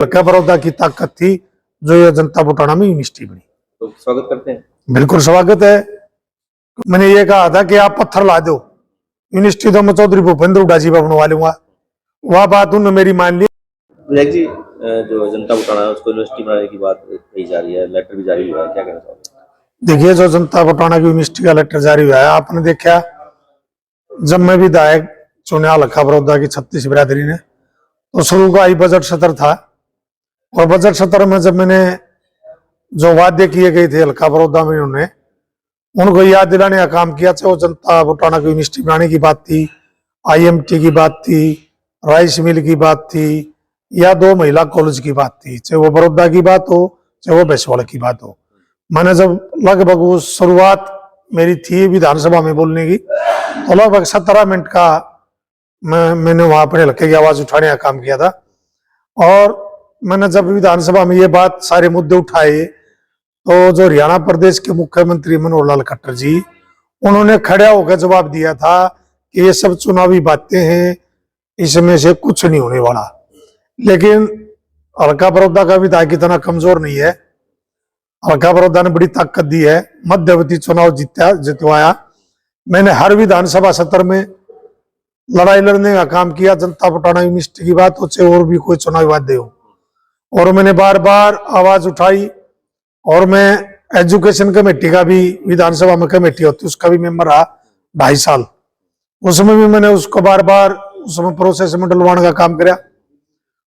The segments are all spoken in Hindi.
हल्का बड़ौदा की ताकत थी जो ये जनता बटाना में यूनिवर्सिटी बनी। तो स्वागत करते हैं। बिल्कुल स्वागत है। मैंने ये कहा था कि आप पत्थर ला दो, यूनिवर्सिटी तो मैं चौधरी भूपेंद्र हुड्डा जी बनवा लूंगा, वह बात उन्होंने मेरी मान ली। विधायक जी, जो जनता बटाना है उसको यूनिवर्सिटी बनाने की बात कही जा रही है, लेटर भी जारी हुआ है, क्या कहना चाहोगे? देखिए, जो जनता बटाना की यूनिवर्सिटी का लेटर जारी हुआ है, आपने देखा जब मैं विधायक चुना हल्का बड़ौदा की 36 बिरादरी ने, तो शुरू का ही बजट सत्र था। और बजट सत्र में जब मैंने जो वादे किए गए थे हल्का बड़ौदा में, उन्होंने उनको याद दिलाने का काम किया। चाहे वो जनता बटाना की यूनिवर्सिटी बनाने की बात थी, IMT की बात थी, राइस मिल की बात थी, या 2 महिला कॉलेज की बात थी, चाहे वो बड़ौदा की बात हो चाहे वो भैंसवाड़ा की बात हो। मैंने जब लगभग वो शुरुआत मेरी थी विधानसभा में बोलने की, तो लगभग 17 मिनट का मैंने वहां पर हल्के की आवाज उठाने का काम किया था। और मैंने जब विधानसभा में ये बात सारे मुद्दे उठाए, तो जो हरियाणा प्रदेश के मुख्यमंत्री मनोहर लाल खट्टर जी, उन्होंने खड़ा होकर जवाब दिया था कि ये सब चुनावी बातें हैं, इसमें से कुछ नहीं होने वाला। लेकिन हल्का बड़ौदा का विधायक इतना कमजोर नहीं है। हल्का बड़ौदा ने बड़ी ताकत दी है, मध्यवर्ती चुनाव जितवाया। मैंने हर विधानसभा सत्र में लड़ाई लड़ने का काम किया, जनता बटाना यूनिवर्सिटी की बात हो चाहे और भी कोई चुनावी वादे हो। और मैंने बार बार आवाज उठाई। और मैं एजुकेशन कमेटी का भी, विधानसभा में कमेटी होती उसका भी मेंबर रहा 2.5 साल, उसमें भी मैंने उसको बार बार उसमें प्रोसेस में डलवाने का काम किया।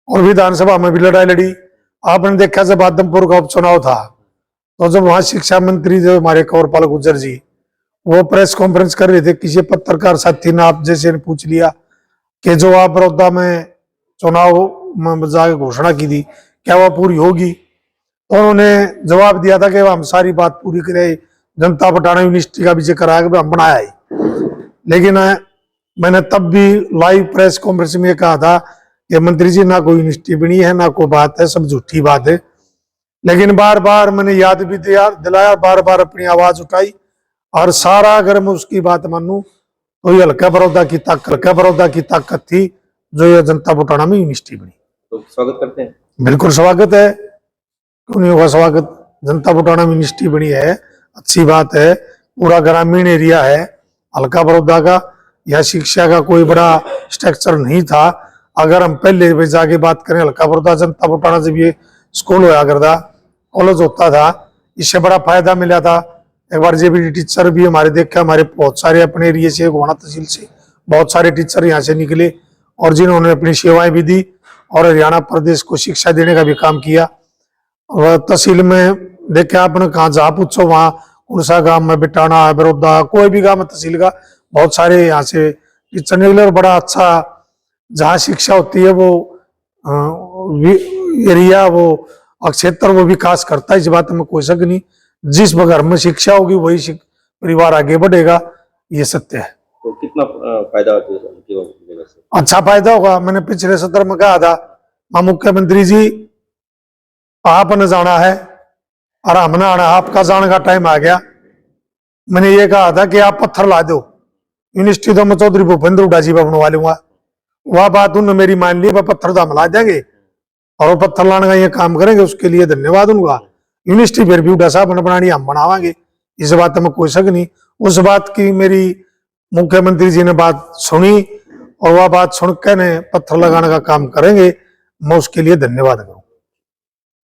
और विधानसभा में भी लड़ाई लड़ी। आपने देखा जब आदमपुर का उपचुनाव था, तो जब वहां शिक्षा मंत्री जो हमारे कंवरपाल गुर्जर जी, वो प्रेस कॉन्फ्रेंस कर रहे थे, किसी पत्रकार साथी ने आप जैसे ने पूछ लिया कि जो आप बड़ौदा में चुनाव में जाकर घोषणा की थी क्या वह पूरी होगी, तो उन्होंने जवाब दिया था कि हम सारी बात पूरी करें, जनता बटाना यूनिवर्सिटी का भी जिक्र आया कि हम बनाया है। लेकिन मैंने तब भी लाइव प्रेस कॉन्फ्रेंस में कहा था कि मंत्री जी ना कोई यूनिवर्सिटी बनी है ना कोई बात है, सब झूठी बात है। लेकिन बार बार मैंने याद भी दिलाया, बार बार अपनी आवाज उठाई। और सारा अगर मैं उसकी बात मानूं तो ये हल्का बड़ौदा की ताकत थी जो ये जनता बटाना में यूनिवर्सिटी बनी। तो स्वागत करते हैं। बिल्कुल स्वागत है, क्यों नहीं होगा स्वागत। जनता बटाना में यूनिवर्सिटी बनी है, अच्छी बात है। पूरा ग्रामीण एरिया है हल्का बड़ौदा का, यह शिक्षा का कोई बड़ा स्ट्रक्चर नहीं था। अगर हम पहले जाके बात करें, हल्का बड़ौदा जनता बटाना जब ये स्कूल होया करता, कॉलेज होता था, इससे बड़ा फायदा मिला था। एक बार JBD टीचर भी हमारे देखा, हमारे बहुत सारे अपने एरिया से, गोहाना तहसील से बहुत सारे टीचर यहाँ से निकले और जिन्होंने अपनी सेवाएं भी दी और हरियाणा प्रदेश को शिक्षा देने का भी काम किया। और तहसील में देखा आपने, कहा जहाँ पूछो वहाँ, कौन सा गांव में बिटाना है, बड़ौदा, कोई भी गांव में तहसील का बहुत सारे यहाँ से टीचर निकले। और बड़ा अच्छा जहाँ शिक्षा होती है वो एरिया, वो क्षेत्र वो विकास करता है, इस बात में कोई शक नहीं। जिस घर में शिक्षा होगी वही परिवार आगे बढ़ेगा, ये सत्य है। तो कितना फायदा होता है? अच्छा फायदा होगा। मैंने पिछले सत्र में कहा था, मुख्यमंत्री जी आपने जाना है और हमने आना, आपका जाने का टाइम आ गया। मैंने ये कहा था कि आप पत्थर ला दो, यूनिवर्सिटी तो मैं चौधरी भूपेंद्र हुड्डा जी बनवा लूंगा, वह बात उन्होंने मेरी मान ली। वह पत्थर तो हम ला देंगे और वो पत्थर लाने का ये काम करेंगे, उसके लिए धन्यवाद उनका। यूनिवर्सिटी फिर भी हुड्डा साहब ने बनानी, हम बनावांगे, इस बात में कोई शक नहीं। उस बात की मेरी मुख्यमंत्री जी ने बात सुनी और वह बात सुनकर ने पत्थर लगाने का काम करेंगे, मैं उसके लिए धन्यवाद करूँ।